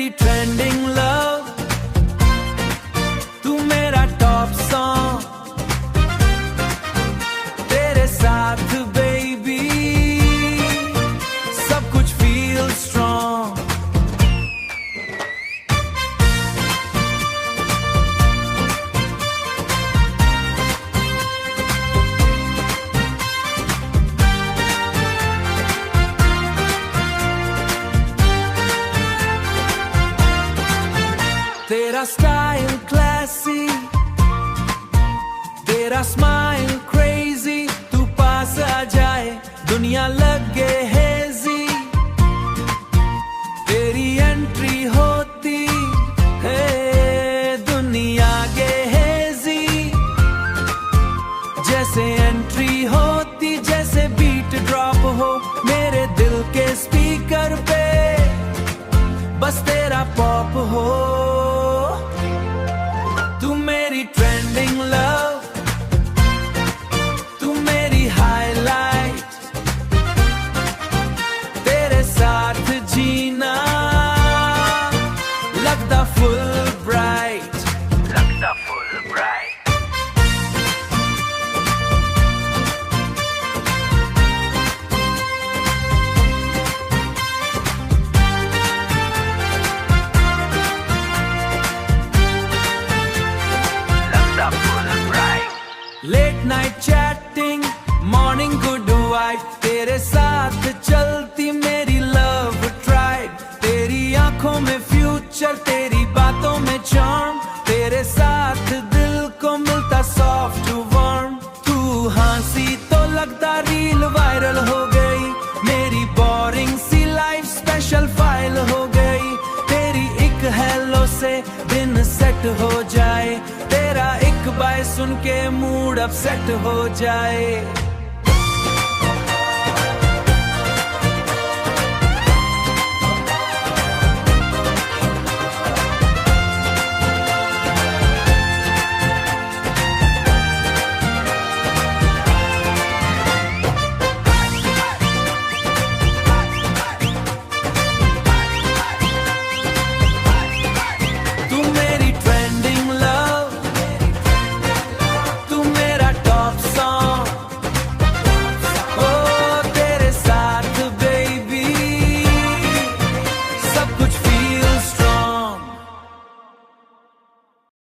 मेरी trending love, तू मेरा टॉप सॉन्ग, तेरे साथ बेबी सब कुछ फील स्ट्रॉन्ग। तेरा स्टाइल क्लासी, तेरा स्माइल क्रेजी, तू पास आ जाए दुनिया लगे हेजी। तेरी एंट्री होती है दुनिया के हेजी, जैसे एंट्री होती जैसे बीट ड्रॉप हो मेरे दिल के स्पीकर पे, बस तेरा पॉप हो। तू मेरी ट्रेंडिंग लव, तू मेरी हाईलाइट, तेरे साथ जीना लगता फुल ब्राइट, लगता full bright. Late night chatting, morning good vibe, तेरे साथ चलती मेरी लव ट्राइब। तेरी आंखों में फ्यूचर, तेरी बातों में चार्म, तेरे साथ दिल को मिलता सॉफ्ट वार्म। तू हंसी तो लगता रील वायरल हो गई, मेरी बोरिंग सी लाइफ स्पेशल फाइल हो गई। तेरी एक हेलो से दिन सेट हो जाए, तेरा एक बाय सुन के मूड अपसेट हो जाए।